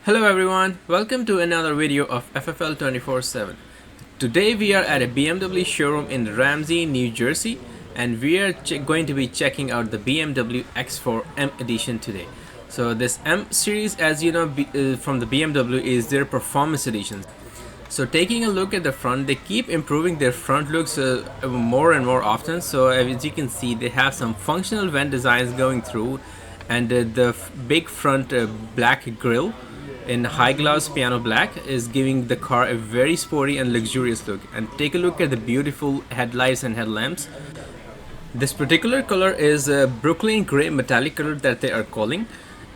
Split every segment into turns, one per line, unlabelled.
Hello everyone, welcome to another video of FFL 24/7. Today we are at a BMW showroom in Ramsey, New Jersey, and we are going to be checking out the BMW X4 M edition today. So this M series, as you know, from the BMW is their performance edition. So taking a look at the front, they keep improving their front looks more and more often. So as you can see, they have some functional vent designs going through, and the big front black grille in high gloss piano black is giving the car a very sporty and luxurious look. And take a look at the beautiful headlights and headlamps. This particular color is Brooklyn gray metallic color that they are calling.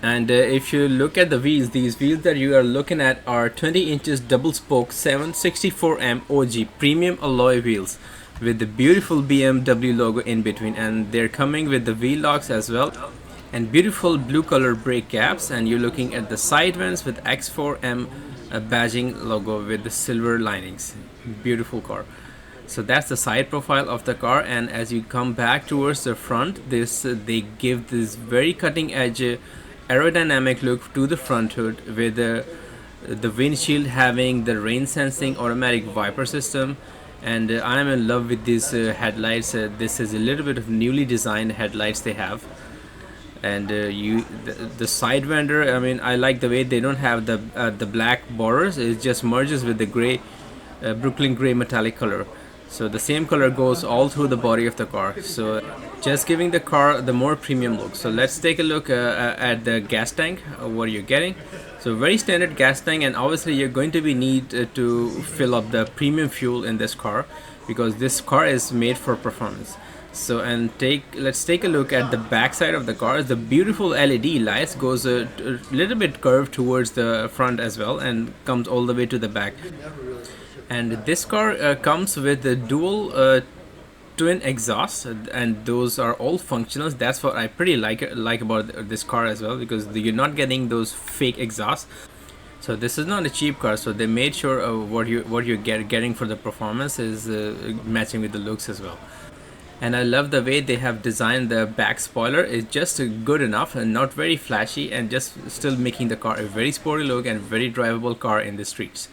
And if you look at the wheels, these wheels that you are looking at are 20 inches double spoke 764M OG premium alloy wheels with the beautiful BMW logo in between, and they're coming with the wheel locks as well, and beautiful blue color brake caps. And you're looking at the side vents with X4M badging logo with the silver linings. Beautiful car. So that's the side profile of the car, and as you come back towards the front, they give this very cutting edge aerodynamic look to the front hood, with the windshield having the rain sensing automatic wiper system. And I'm in love with these headlights. This is a little bit of newly designed headlights they have. And the side fender, I mean, I like the way they don't have the black borders. It just merges with the gray Brooklyn gray metallic color. So the same color goes all through the body of the car, so just giving the car the more premium look. So let's take a look at the gas tank, what you're getting. So very standard gas tank, and obviously you're going to be need to fill up the premium fuel in this car, because this car is made for performance. So let's take a look at the back side of the car. The beautiful LED lights goes a little bit curved towards the front as well, and comes all the way to the back. And this car comes with the dual twin exhausts, and those are all functional. That's what I pretty like about this car as well, because you're not getting those fake exhausts. So this is not a cheap car, so they made sure what you're getting for the performance is matching with the looks as well. And I love the way they have designed the back spoiler. It's just good enough and not very flashy, and just still making the car a very sporty look and very drivable car in the streets.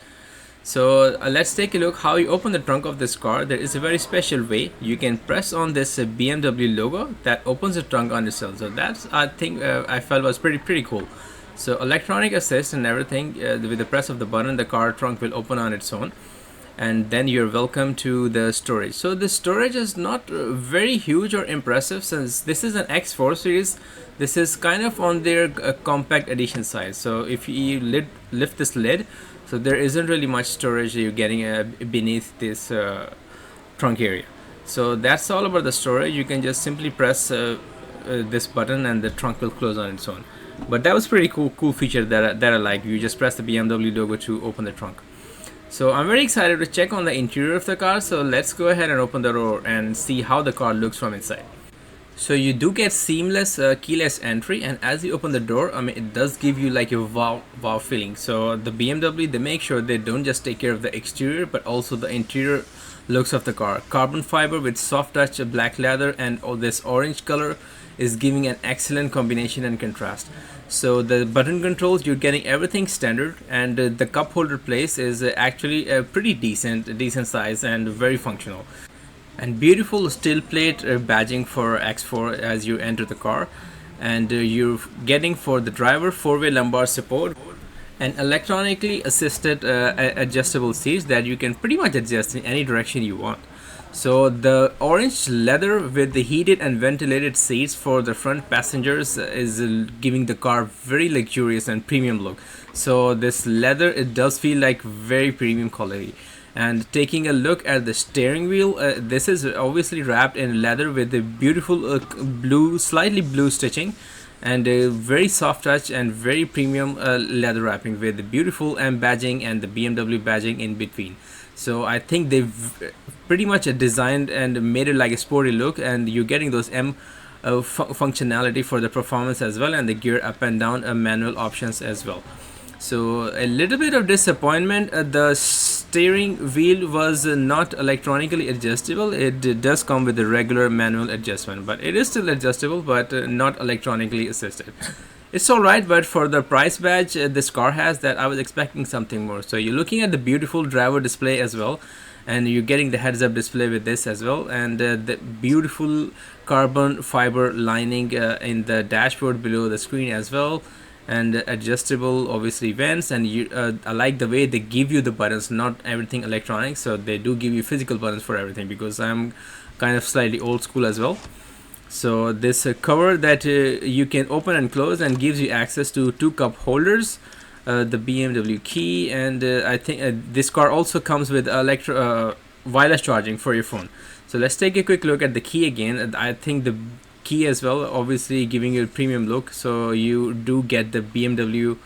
So let's take a look how you open the trunk of this car. There is a very special way. You can press on this BMW logo that opens the trunk on itself. So that's, I think, I felt was pretty cool. So electronic assist and everything, with the press of the button, the car trunk will open on its own. And then you're welcome to the storage. So the storage is not very huge or impressive, since this is an X4 series. This is kind of on their compact edition size. So if you lift this lid, so there isn't really much storage you're getting beneath this trunk area. So that's all about the storage. You can just simply press this button and the trunk will close on its own. But that was pretty cool feature that I like. You just press the BMW logo to open the trunk. So I'm very excited to check on the interior of the car. So let's go ahead and open the door and see how the car looks from inside. So you do get seamless keyless entry, and as you open the door, I mean, it does give you like a wow feeling. So the BMW, they make sure they don't just take care of the exterior, but also the interior looks of the car. Carbon fiber with soft touch black leather, and all this orange color is giving an excellent combination and contrast. So the button controls, you're getting everything standard, and the cup holder place is actually a pretty decent size and very functional. And beautiful steel plate badging for X4 as you enter the car. And you're getting for the driver 4-way lumbar support and electronically assisted adjustable seats that you can pretty much adjust in any direction you want. So the orange leather with the heated and ventilated seats for the front passengers is giving the car very luxurious and premium look. So this leather, it does feel like very premium quality. And taking a look at the steering wheel, this is obviously wrapped in leather with the beautiful slightly blue stitching, and a very soft touch and very premium leather wrapping with the beautiful M badging and the BMW badging in between. So I think they've pretty much designed and made it like a sporty look, and you're getting those M functionality for the performance as well, and the gear up and down manual options as well. So a little bit of disappointment, the steering wheel was not electronically adjustable. It does come with a regular manual adjustment, but it is still adjustable, but not electronically assisted. It's alright, but for the price badge this car has, that I was expecting something more. So you're looking at the beautiful driver display as well, and you're getting the heads-up display with this as well, and the beautiful carbon fiber lining in the dashboard below the screen as well, and adjustable obviously vents. And I like the way they give you the buttons, not everything electronic, so they do give you physical buttons for everything, because I'm kind of slightly old school as well. So this cover that you can open and close, and gives you access to 2 cup holders, the BMW key, and I think this car also comes with wireless charging for your phone. So let's take a quick look at the key again. I think the key as well, obviously giving you a premium look, so you do get the BMW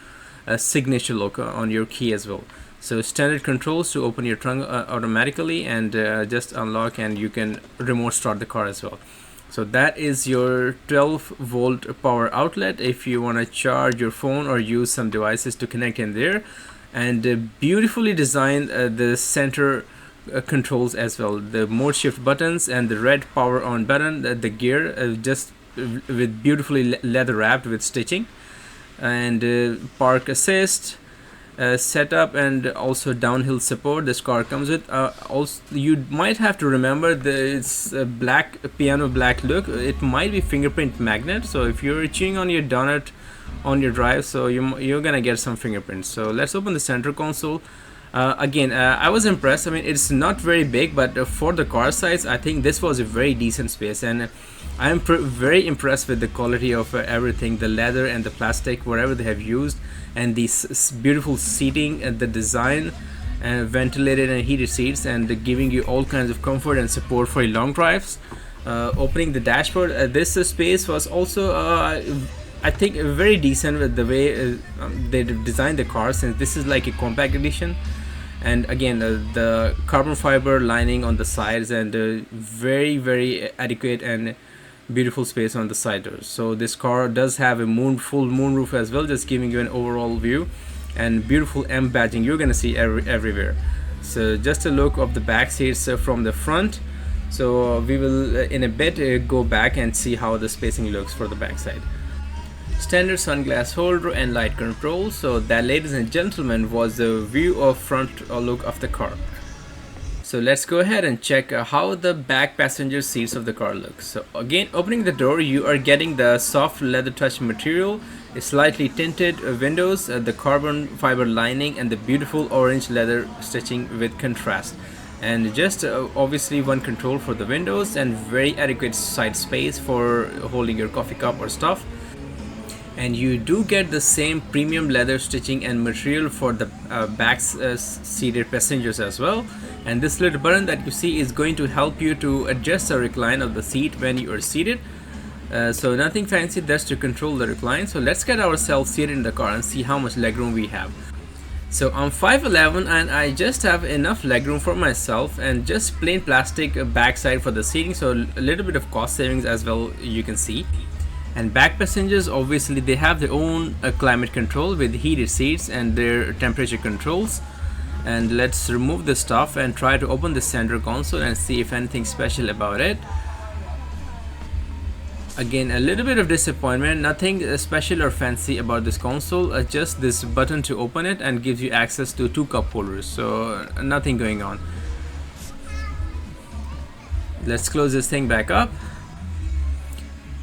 signature look on your key as well. So standard controls to open your trunk automatically, and just unlock, and you can remote start the car as well. So that is your 12-volt power outlet if you want to charge your phone or use some devices to connect in there. And beautifully designed the center controls as well, the mode shift buttons and the red power on button, the gear just with beautifully leather wrapped with stitching, and park assist setup, and also downhill support this car comes with. Also, you might have to remember this black piano black look, it might be fingerprint magnet, so if you're chewing on your donut on your drive, so you're gonna get some fingerprints. So let's open the center console. Again, I was impressed. I mean, it's not very big, but for the car size, I think this was a very decent space, and I'm very impressed with the quality of everything, the leather and the plastic, whatever they have used, and these beautiful seating and the design, ventilated and heated seats, and giving you all kinds of comfort and support for your long drives. Opening the dashboard, this space was also I think very decent with the way they designed the car, since this is like a compact edition. And again, the carbon fiber lining on the sides, and very adequate and beautiful space on the side doors. So this car does have a full moonroof as well, just giving you an overall view, and beautiful M badging you're gonna see everywhere. So just a look of the back seats from the front. So we will in a bit go back and see how the spacing looks for the back side. Standard sunglass holder and light control. So that, ladies and gentlemen, was the view of front look of the car. So let's go ahead and check how the back passenger seats of the car look. So again, opening the door, you are getting the soft leather touch material, a slightly tinted windows, the carbon fiber lining, and the beautiful orange leather stitching with contrast. And just obviously one control for the windows, and very adequate side space for holding your coffee cup or stuff. And you do get the same premium leather stitching and material for the back seated passengers as well. And this little button that you see is going to help you to adjust the recline of the seat when you are seated. So nothing fancy, just to control the recline. So let's get ourselves seated in the car and see how much legroom we have. So I'm 5'11", and I just have enough legroom for myself, and just plain plastic backside for the seating, so a little bit of cost savings as well, you can see. And back passengers, obviously they have their own climate control with heated seats and their temperature controls. And let's remove the stuff and try to open the center console and see if anything special about it. Again, a little bit of disappointment, nothing special or fancy about this console, just this button to open it, and gives you access to 2 cup holders, so nothing going on. Let's close this thing back up.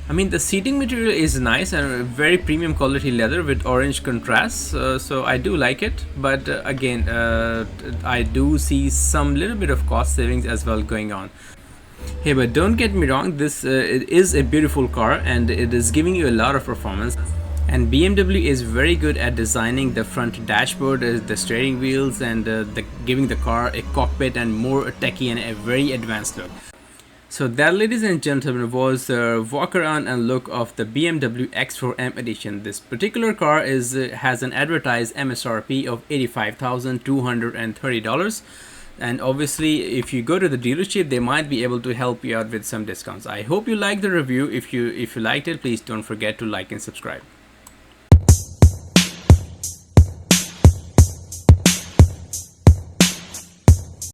I mean, the seating material is nice and very premium quality leather with orange contrast, so I do like it. But again, I do see some little bit of cost savings as well going on. Hey, but don't get me wrong, this it is a beautiful car, and it is giving you a lot of performance. And BMW is very good at designing the front dashboard, the steering wheels, and giving the car a cockpit and more techy and a very advanced look. So that, ladies and gentlemen, was the walk around and look of the BMW X4 M edition. This particular car has an advertised MSRP of $85,230. And obviously, if you go to the dealership, they might be able to help you out with some discounts. I hope you liked the review. If you liked it, please don't forget to like and subscribe.